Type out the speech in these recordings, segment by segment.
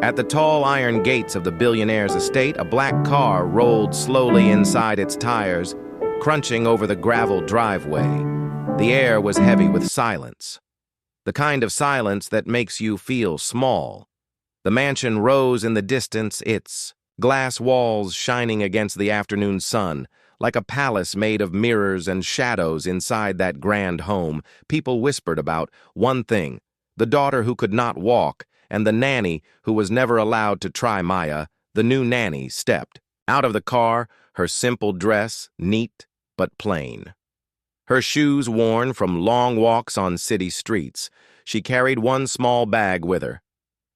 At the tall iron gates of the billionaire's estate, a black car rolled slowly inside its tires, crunching over the gravel driveway. The air was heavy with silence, the kind of silence that makes you feel small. The mansion rose in the distance, its glass walls shining against the afternoon sun, like a palace made of mirrors and shadows inside that grand home. People whispered about one thing: the daughter who could not walk, and the nanny who was never allowed to try Maya. The new nanny stepped out of the car, her simple dress neat but plain. Her shoes worn from long walks on city streets. She carried one small bag with her,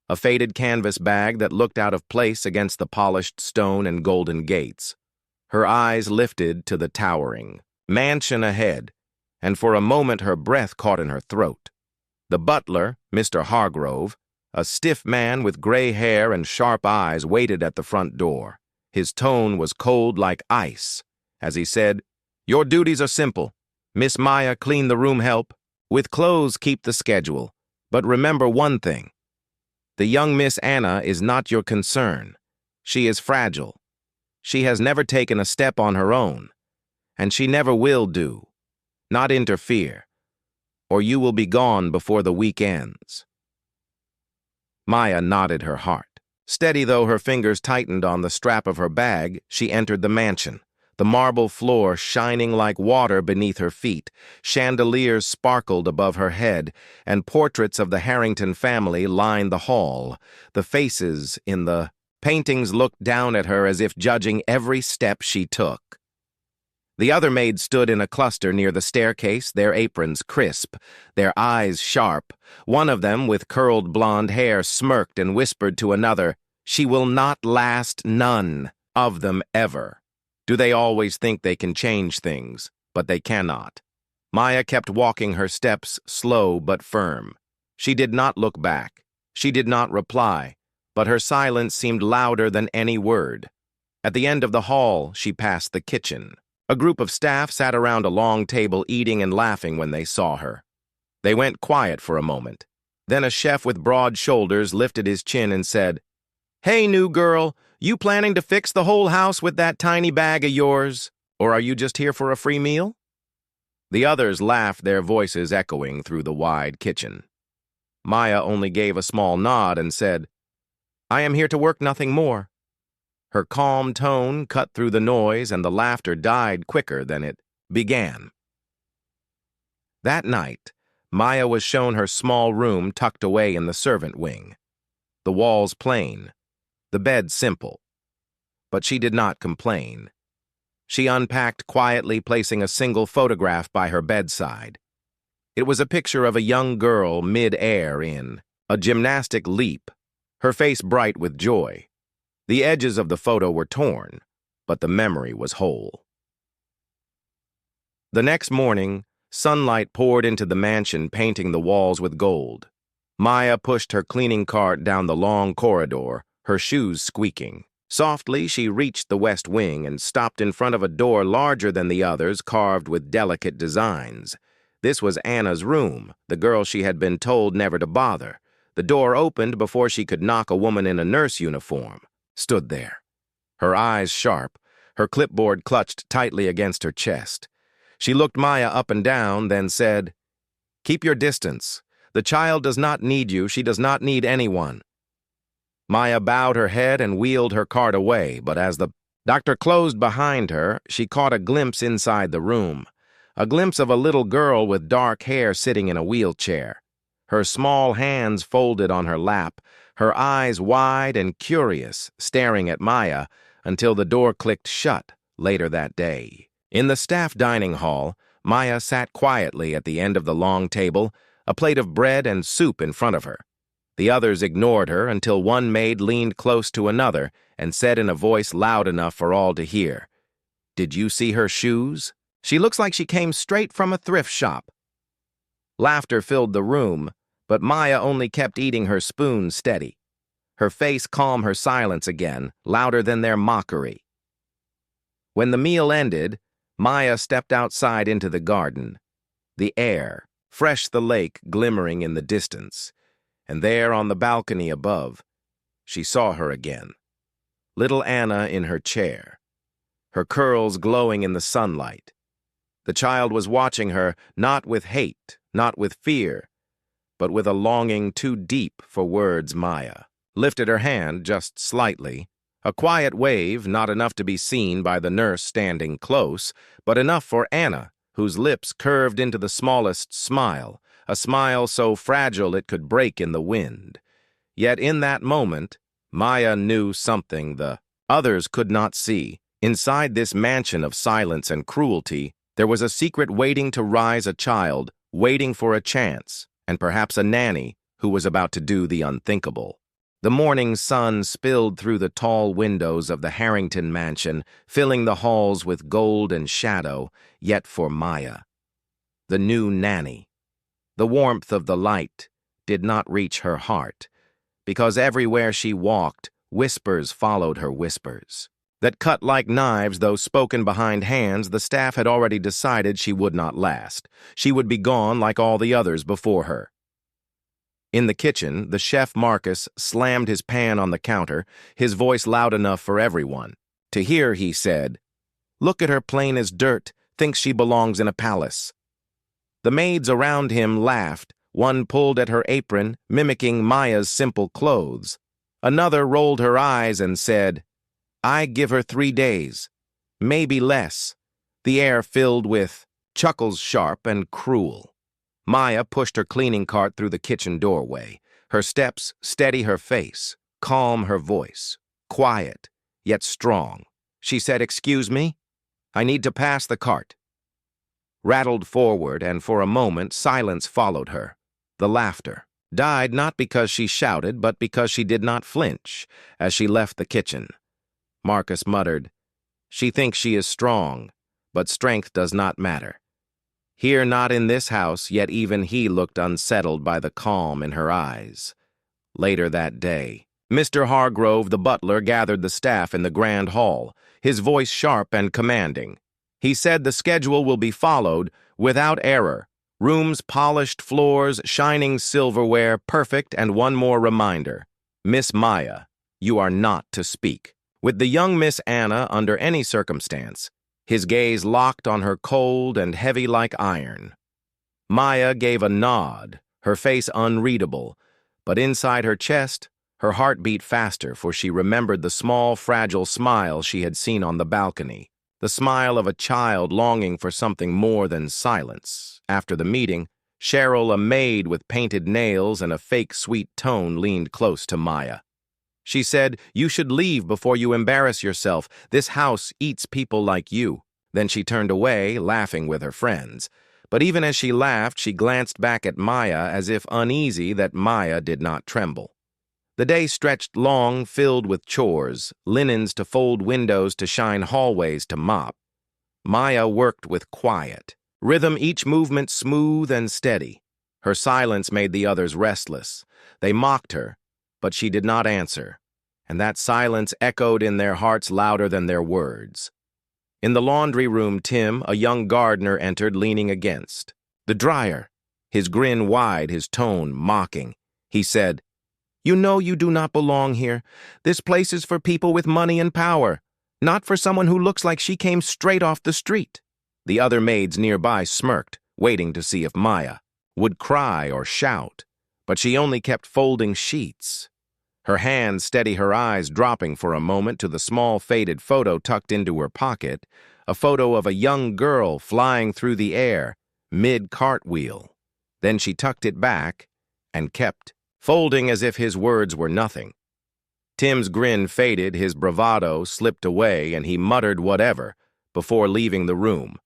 a faded canvas bag that looked out of place against the polished stone and golden gates. Her eyes lifted to the towering mansion ahead, and for a moment her breath caught in her throat. The butler, Mr. Hargrove, a stiff man with gray hair and sharp eyes, waited at the front door. His tone was cold like ice as he said, "Your duties are simple. Miss Maya, clean the room, help. With clothes, keep the schedule. But remember one thing. The young Miss Anna is not your concern. She is fragile. She has never taken a step on her own, and she never will do. Not interfere, or you will be gone before the week ends." Maya nodded her heart. Steady though her fingers tightened on the strap of her bag, she entered the mansion, the marble floor shining like water beneath her feet. Chandeliers sparkled above her head, and portraits of the Harrington family lined the hall. The faces in the paintings looked down at her as if judging every step she took. The other maids stood in a cluster near the staircase, their aprons crisp, their eyes sharp. One of them, with curled blonde hair, smirked and whispered to another, "She will not last, none of them ever." Do they always think they can change things? But they cannot. Maya kept walking her steps, slow but firm. She did not look back. She did not reply, but her silence seemed louder than any word. At the end of the hall, she passed the kitchen. A group of staff sat around a long table eating and laughing when they saw her. They went quiet for a moment. Then a chef with broad shoulders lifted his chin and said, "Hey, new girl, you planning to fix the whole house with that tiny bag of yours? Or are you just here for a free meal?" The others laughed, their voices echoing through the wide kitchen. Maya only gave a small nod and said, "I am here to work, nothing more." Her calm tone cut through the noise, and the laughter died quicker than it began. That night, Maya was shown her small room tucked away in the servant wing. The walls plain, the bed simple. But she did not complain. She unpacked quietly, placing a single photograph by her bedside. It was a picture of a young girl mid-air in a gymnastic leap, her face bright with joy. The edges of the photo were torn, but the memory was whole. The next morning, sunlight poured into the mansion, painting the walls with gold. Maya pushed her cleaning cart down the long corridor, her shoes squeaking. Softly, she reached the west wing and stopped in front of a door larger than the others, carved with delicate designs. This was Anna's room, the girl she had been told never to bother. The door opened before she could knock. A woman in a nurse uniform stood there, her eyes sharp, her clipboard clutched tightly against her chest. She looked Maya up and down, then said, "Keep your distance. The child does not need you. She does not need anyone." Maya bowed her head and wheeled her cart away, but as the doctor closed behind her, she caught a glimpse inside the room, a glimpse of a little girl with dark hair sitting in a wheelchair, her small hands folded on her lap, her eyes wide and curious, staring at Maya until the door clicked shut later that day. In the staff dining hall, Maya sat quietly at the end of the long table, a plate of bread and soup in front of her. The others ignored her until one maid leaned close to another and said in a voice loud enough for all to hear, "Did you see her shoes? She looks like she came straight from a thrift shop." Laughter filled the room, but Maya only kept eating her spoon steady. Her face calm, her silence again, louder than their mockery. When the meal ended, Maya stepped outside into the garden. The air, fresh, the lake glimmering in the distance, and there on the balcony above, She saw her again. Little Anna in her chair, her curls glowing in the sunlight. The child was watching her, not with hate, not with fear, but with a longing too deep for words. Maya lifted her hand just slightly, a quiet wave, not enough to be seen by the nurse standing close, but enough for Anna, whose lips curved into the smallest smile, a smile so fragile it could break in the wind. Yet in that moment, Maya knew something the others could not see. Inside this mansion of silence and cruelty, there was a secret waiting to rise, a child, waiting for a chance, and perhaps a nanny who was about to do the unthinkable. The morning sun spilled through the tall windows of the Harrington mansion, filling the halls with gold and shadow, yet for Maya, the new nanny, the warmth of the light did not reach her heart, because everywhere she walked, whispers followed her whispers that cut like knives, though spoken behind hands. The staff had already decided she would not last. She would be gone like all the others before her. In the kitchen, the chef Marcus slammed his pan on the counter, his voice loud enough for everyone to hear. He said, "Look at her, plain as dirt, thinks she belongs in a palace." The maids around him laughed. One pulled at her apron, mimicking Maya's simple clothes. Another rolled her eyes and said, "I give her 3 days, maybe less." The air filled with chuckles sharp and cruel. Maya pushed her cleaning cart through the kitchen doorway, her steps steady, her face calm, her voice quiet, yet strong. She said, "Excuse me, I need to pass the cart." Rattled forward, and for a moment silence followed her. The laughter died not because she shouted, but because she did not flinch as she left the kitchen. Marcus muttered, "She thinks she is strong, but strength does not matter. Here, not in this house," yet even he looked unsettled by the calm in her eyes. Later that day, Mr. Hargrove, the butler, gathered the staff in the grand hall, his voice sharp and commanding. He said the schedule will be followed without error. Rooms, polished floors, shining silverware, perfect, and one more reminder. Miss Maya, you are not to speak with the young Miss Anna under any circumstance, his gaze locked on her, cold and heavy like iron. Maya gave a nod, her face unreadable, but inside her chest, her heart beat faster, for she remembered the small, fragile smile she had seen on the balcony, the smile of a child longing for something more than silence. After the meeting, Cheryl, a maid with painted nails and a fake sweet tone, leaned close to Maya. She said, "You should leave before you embarrass yourself. This house eats people like you." Then she turned away, laughing with her friends. But even as she laughed, she glanced back at Maya as if uneasy that Maya did not tremble. The day stretched long, filled with chores, linens to fold, windows to shine, hallways to mop. Maya worked with quiet rhythm, each movement smooth and steady. Her silence made the others restless. They mocked her, but she did not answer, and that silence echoed in their hearts louder than their words. In the laundry room, Tim, a young gardener, entered, leaning against the dryer, his grin wide, his tone mocking. He said, "You know you do not belong here. This place is for people with money and power, not for someone who looks like she came straight off the street." The other maids nearby smirked, waiting to see if Maya would cry or shout, but she only kept folding sheets. Her hands steady, her eyes dropping for a moment to the small faded photo tucked into her pocket, a photo of a young girl flying through the air, mid-cartwheel. Then she tucked it back and kept folding as if his words were nothing. Tim's grin faded, his bravado slipped away, and he muttered whatever before leaving the room.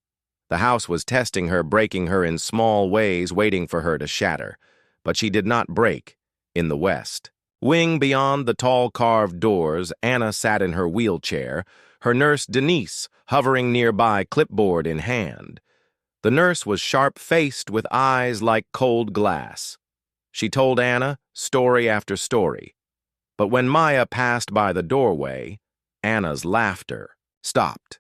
The house was testing her, breaking her in small ways, waiting for her to shatter. But she did not break in the West. Wing beyond the tall carved doors, Anna sat in her wheelchair, her nurse Denise hovering nearby, clipboard in hand. The nurse was sharp-faced with eyes like cold glass. She told Anna story after story. But when Maya passed by the doorway, Anna's laughter stopped.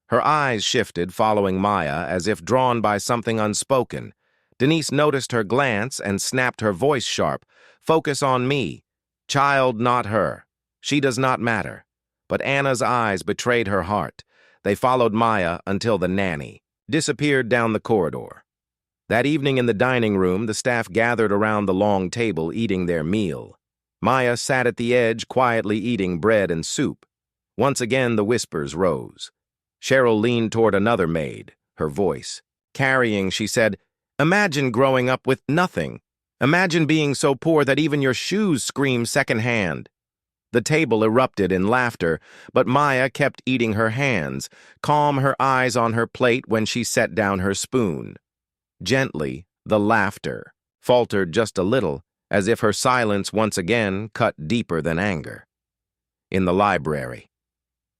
Her eyes shifted, following Maya as if drawn by something unspoken. Denise noticed her glance and snapped, her voice sharp. "Focus on me. Child, not her. She does not matter. But Anna's eyes betrayed her heart. They followed Maya until the nanny disappeared down the corridor. That evening in the dining room, the staff gathered around the long table eating their meal. Maya sat at the edge, quietly eating bread and soup. Once again, the whispers rose. Cheryl leaned toward another maid, her voice carrying. She said, "Imagine growing up with nothing. Imagine being so poor that even your shoes scream secondhand." The table erupted in laughter, but Maya kept eating her hands, calm, her eyes on her plate when she set down her spoon. Gently, the laughter faltered just a little, as if her silence once again cut deeper than anger. In the library.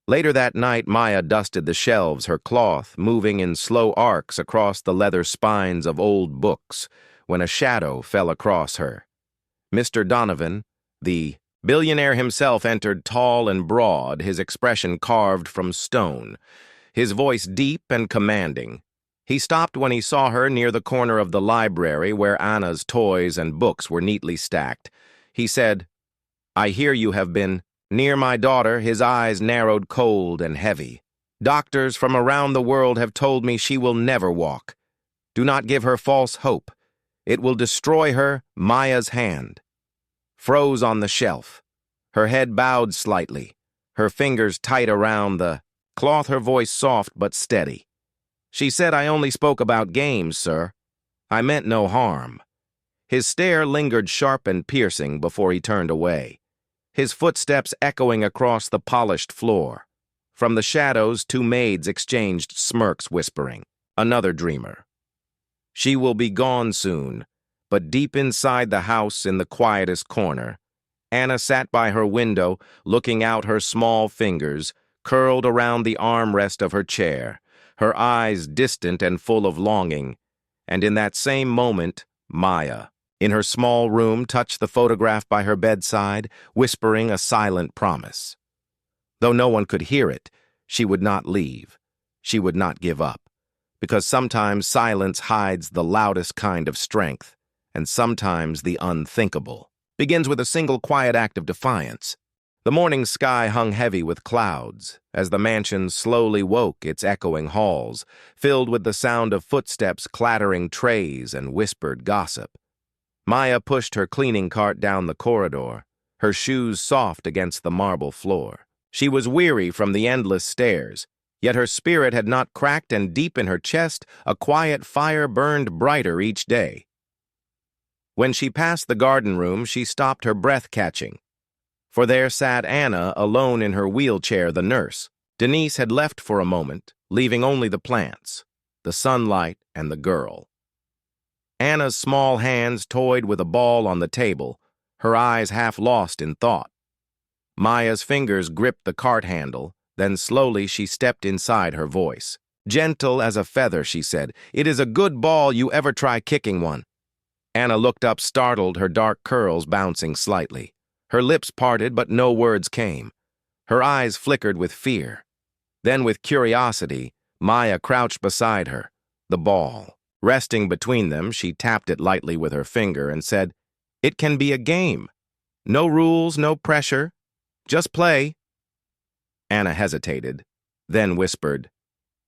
Later that night, Maya dusted the shelves, her cloth moving in slow arcs across the leather spines of old books, when a shadow fell across her. Mr. Donovan, the billionaire himself, entered tall and broad, his expression carved from stone, his voice deep and commanding. He stopped when he saw her near the corner of the library where Anna's toys and books were neatly stacked. He said, "I hear you have been near my daughter." His eyes narrowed, cold and heavy. "Doctors from around the world have told me she will never walk. Do not give her false hope. It will destroy her." Maya's hand froze on the shelf. Her head bowed slightly, her fingers tight around the cloth, her voice soft but steady. She said, "I only spoke about games, sir. I meant no harm." His stare lingered sharp and piercing before he turned away, his footsteps echoing across the polished floor. From the shadows, two maids exchanged smirks, whispering, "Another dreamer." She will be gone soon, but deep inside the house, in the quietest corner, Anna sat by her window, looking out, her small fingers curled around the armrest of her chair, her eyes distant and full of longing. And in that same moment, Maya, in her small room, touched the photograph by her bedside, whispering a silent promise. Though no one could hear it, she would not leave. She would not give up. Because sometimes silence hides the loudest kind of strength, and sometimes the unthinkable begins with a single quiet act of defiance. The morning sky hung heavy with clouds as the mansion slowly woke, its echoing halls filled with the sound of footsteps, clattering trays, and whispered gossip. Maya pushed her cleaning cart down the corridor, her shoes soft against the marble floor. She was weary from the endless stairs, yet her spirit had not cracked, and deep in her chest a quiet fire burned brighter each day. When she passed the garden room, she stopped, her breath catching. For there sat Anna, alone in her wheelchair, the nurse. Denise had left for a moment, leaving only the plants, the sunlight, and the girl. Anna's small hands toyed with a ball on the table, her eyes half lost in thought. Maya's fingers gripped the cart handle, then slowly she stepped inside, her voice gentle as a feather. She said, "It is a good ball. You ever try kicking one?" Anna looked up, startled, her dark curls bouncing slightly. Her lips parted, but no words came. Her eyes flickered with fear. Then, with curiosity, Maya crouched beside her, the ball resting between them. She tapped it lightly with her finger and said, "It can be a game. No rules, no pressure. Just play." Anna hesitated, then whispered,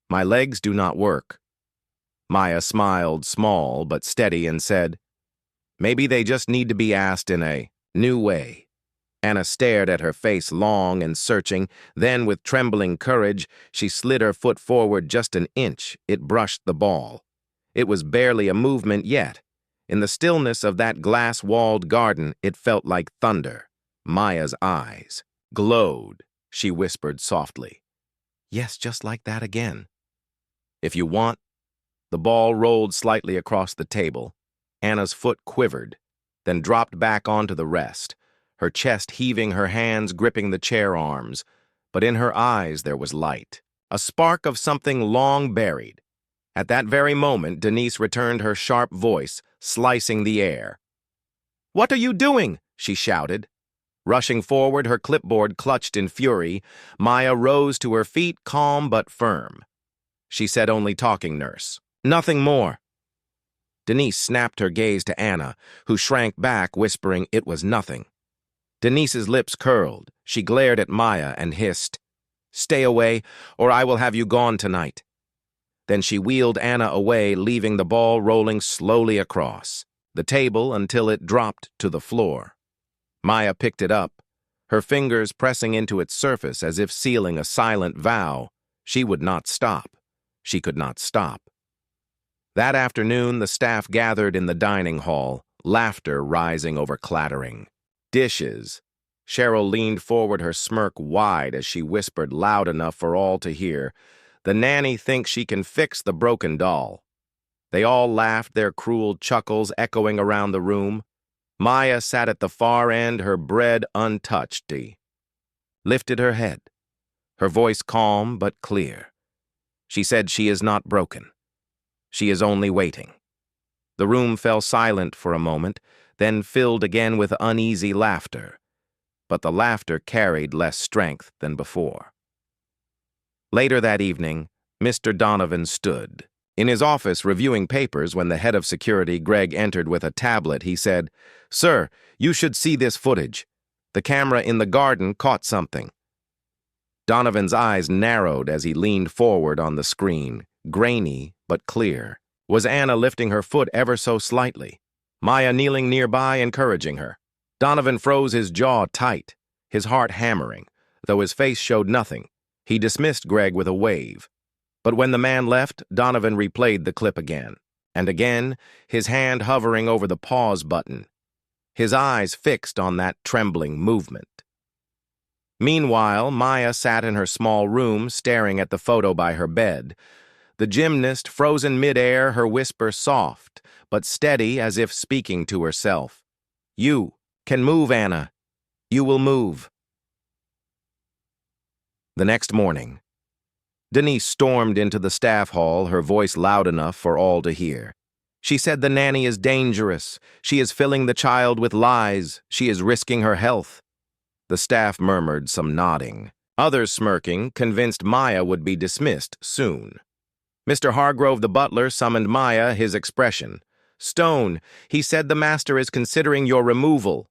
"My legs do not work." Maya smiled, small but steady, and said, "Maybe they just need to be asked in a new way." Anna stared at her face, long and searching. Then, with trembling courage, she slid her foot forward just an inch. It brushed the ball. It was barely a movement yet. In the stillness of that glass-walled garden, it felt like thunder. Maya's eyes glowed. She whispered softly, "Yes, just like that again. If you want." The ball rolled slightly across the table. Anna's foot quivered, then dropped back onto the rest, her chest heaving, her hands gripping the chair arms. But in her eyes there was light, a spark of something long buried. At that very moment, Denise returned, her sharp voice slicing the air. "What are you doing?" she shouted. Rushing forward, her clipboard clutched in fury, Maya rose to her feet, calm but firm. She said, "Only talking, nurse. Nothing more." Denise snapped her gaze to Anna, who shrank back, whispering, "It was nothing." Denise's lips curled. She glared at Maya and hissed, "Stay away, or I will have you gone tonight." Then she wheeled Anna away, leaving the ball rolling slowly across the table until it dropped to the floor. Maya picked it up, her fingers pressing into its surface as if sealing a silent vow. She would not stop. She could not stop. That afternoon, the staff gathered in the dining hall, laughter rising over clattering. Dishes. Cheryl leaned forward, her smirk wide as she whispered loud enough for all to hear, "The nanny thinks she can fix the broken doll." They all laughed, their cruel chuckles echoing around the room. Maya sat at the far end, her bread untouched, lifted her head, her voice calm but clear. She said, "She is not broken. She is only waiting." The room fell silent for a moment, then filled again with uneasy laughter. But the laughter carried less strength than before. Later that evening, Mr. Donovan stood in his office reviewing papers when the head of security, Greg, entered with a tablet. He said, "Sir, you should see this footage. The camera in the garden caught something." Donovan's eyes narrowed as he leaned forward on the screen, grainy but clear. Was Anna lifting her foot ever so slightly? Maya kneeling nearby, encouraging her. Donovan froze, his jaw tight, his heart hammering, though his face showed nothing. He dismissed Greg with a wave. But when the man left, Donovan replayed the clip again, and again, his hand hovering over the pause button, his eyes fixed on that trembling movement. Meanwhile, Maya sat in her small room, staring at the photo by her bed. The gymnast, frozen mid-air, her whisper soft, but steady as if speaking to herself. "You can move, Anna. You will move." The next morning, Denise stormed into the staff hall, her voice loud enough for all to hear. She said the nanny is dangerous. She is filling the child with lies. She is risking her health. The staff murmured, some nodding. Others, smirking, convinced Maya would be dismissed soon. Mr. Hargrove, the butler, summoned Maya, his expression. "Stone, he said the master is considering your removal."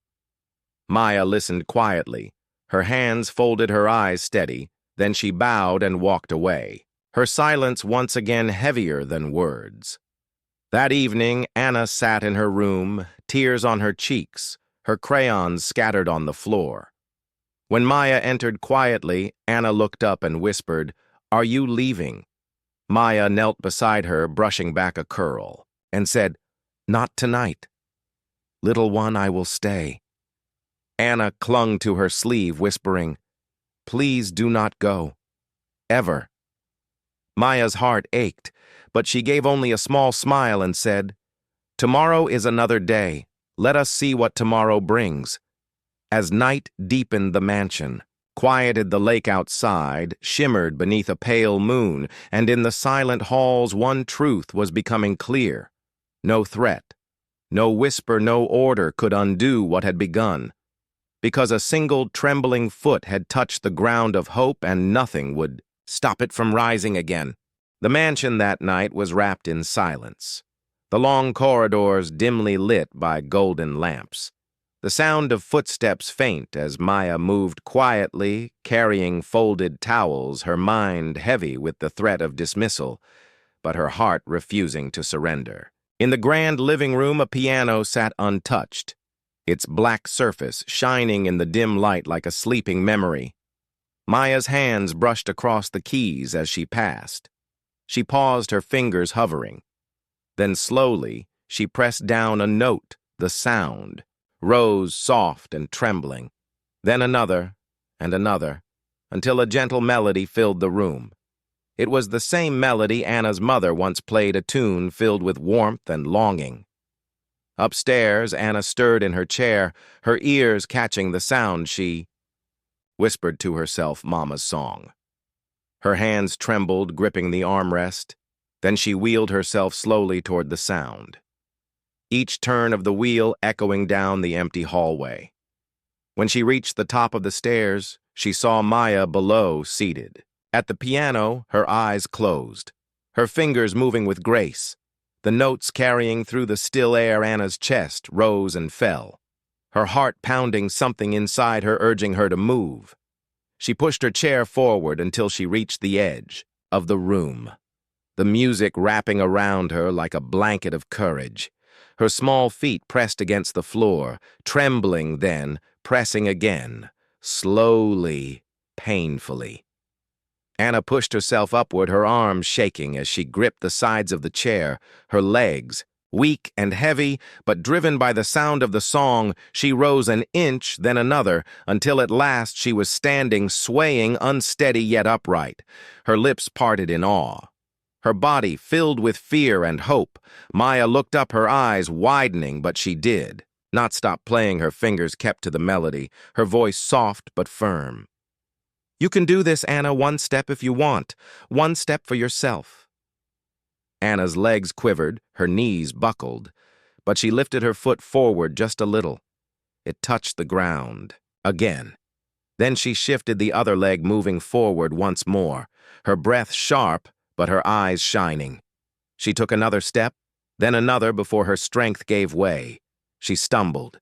Maya listened quietly. Her hands folded, her eyes steady. Then she bowed and walked away, her silence once again heavier than words. That evening, Anna sat in her room, tears on her cheeks, her crayons scattered on the floor. When Maya entered quietly, Anna looked up and whispered, "Are you leaving?" Maya knelt beside her, brushing back a curl, and said, "Not tonight. Little one, I will stay." Anna clung to her sleeve, whispering, "Please do not go. Ever." Maya's heart ached, but she gave only a small smile and said, "Tomorrow is another day. Let us see what tomorrow brings." As night deepened, the mansion quieted, the lake outside shimmered beneath a pale moon, and in the silent halls one truth was becoming clear. No threat, no whisper, no order could undo what had begun, because a single trembling foot had touched the ground of hope and nothing would stop it from rising again. The mansion that night was wrapped in silence, the long corridors dimly lit by golden lamps. The sound of footsteps faint as Maya moved quietly, carrying folded towels, her mind heavy with the threat of dismissal, but her heart refusing to surrender. In the grand living room, a piano sat untouched, its black surface shining in the dim light like a sleeping memory. Maya's hands brushed across the keys as she passed. She paused, her fingers hovering. Then slowly, she pressed down a note, the sound rose soft and trembling. Then another, and another, until a gentle melody filled the room. It was the same melody Anna's mother once played, a tune filled with warmth and longing. Upstairs, Anna stirred in her chair, her ears catching the sound. She whispered to herself Mama's song. Her hands trembled, gripping the armrest. Then she wheeled herself slowly toward the sound, each turn of the wheel echoing down the empty hallway. When she reached the top of the stairs, she saw Maya below, seated. At the piano, her eyes closed, her fingers moving with grace. The notes carrying through the still air, Anna's chest rose and fell. her heart pounding, something inside her urging her to move. She pushed her chair forward until she reached the edge of the room, the music wrapping around her like a blanket of courage. Her small feet pressed against the floor, trembling, then pressing again, slowly, painfully. Anna pushed herself upward, her arms shaking as she gripped the sides of the chair, her legs, weak and heavy, but driven by the sound of the song, she rose an inch, then another, until at last she was standing, swaying, unsteady yet upright, her lips parted in awe. Her body filled with fear and hope. Maya looked up, her eyes widening, but she did not stop playing. Her fingers kept to the melody, her voice soft but firm. "You can do this, Anna, one step if you want. One step for yourself." Anna's legs quivered, her knees buckled, but she lifted her foot forward just a little. It touched the ground again. Then she shifted the other leg, moving forward once more, her breath sharp, but her eyes shining. She took another step, then another before her strength gave way. She stumbled.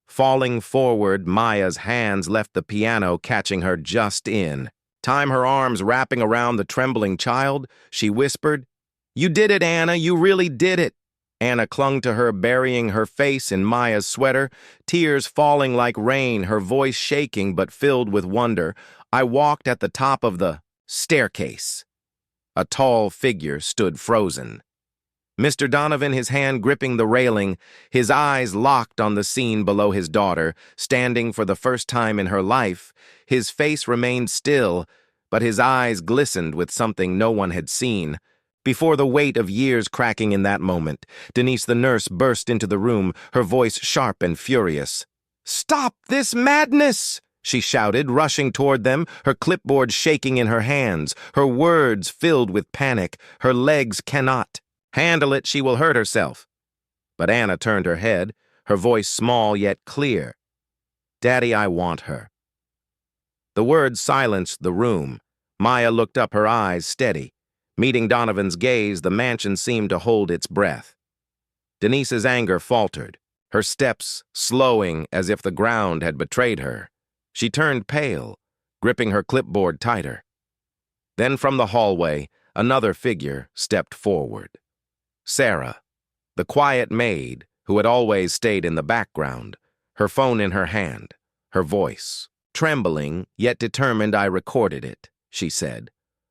Falling forward, Maya's hands left the piano, catching her just in time. Her arms wrapping around the trembling child, she whispered, "You did it, Anna, you really did it." Anna clung to her, burying her face in Maya's sweater, tears falling like rain, her voice shaking but filled with wonder. I walked at the top of the staircase. A tall figure stood frozen. Mr. Donovan, his hand gripping the railing, his eyes locked on the scene below his daughter, standing for the first time in her life. His face remained still, but his eyes glistened with something no one had seen before, the weight of years cracking in that moment. Denise, the nurse, burst into the room, her voice sharp and furious. "Stop this madness!" she shouted, rushing toward them, her clipboard shaking in her hands, her words filled with panic. "Her legs cannot handle it, she will hurt herself." But Anna turned her head, her voice small yet clear. "Daddy, I want her." The words silenced the room. Maya looked up, her eyes steady. Meeting Donovan's gaze, the mansion seemed to hold its breath. Denise's anger faltered, her steps slowing as if the ground had betrayed her. She turned pale, gripping her clipboard tighter. Then from the hallway, another figure stepped forward. Sarah, the quiet maid who had always stayed in the background, her phone in her hand, her voice trembling yet determined. "I recorded it," she said,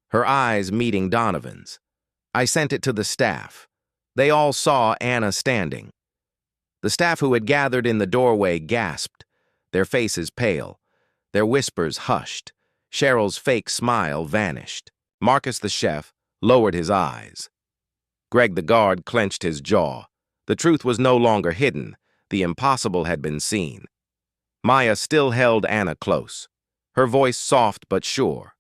her eyes meeting Donovan's. "I sent it to the staff." They all saw Anna standing. The staff who had gathered in the doorway gasped, their faces pale, their whispers hushed. Cheryl's fake smile vanished. Marcus, the chef, lowered his eyes. Greg, the guard, clenched his jaw. The truth was no longer hidden. The impossible had been seen. Maya still held Anna close, her voice soft but sure.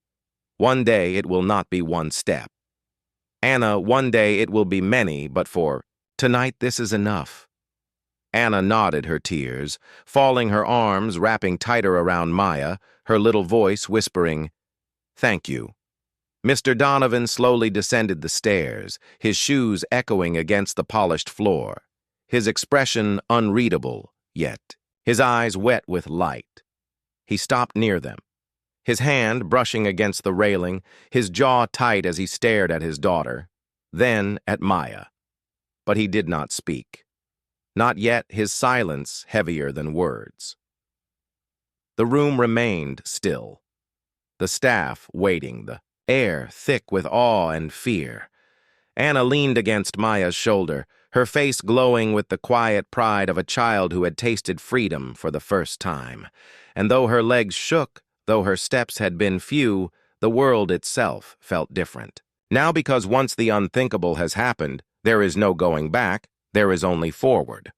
"One day it will not be one step. Anna, one day it will be many, but for tonight this is enough." Anna nodded, her tears falling, her arms wrapping tighter around Maya, her little voice whispering, "Thank you." Mr. Donovan slowly descended the stairs, his shoes echoing against the polished floor, his expression unreadable, yet his eyes wet with light. He stopped near them, his hand brushing against the railing, his jaw tight as he stared at his daughter, then at Maya. But he did not speak. Not yet, his silence heavier than words. The room remained still, the staff waiting, the air thick with awe and fear. Anna leaned against Maya's shoulder, her face glowing with the quiet pride of a child who had tasted freedom for the first time. And though her legs shook, though her steps had been few, the world itself felt different. Now, because once the unthinkable has happened, there is no going back, there is only forward.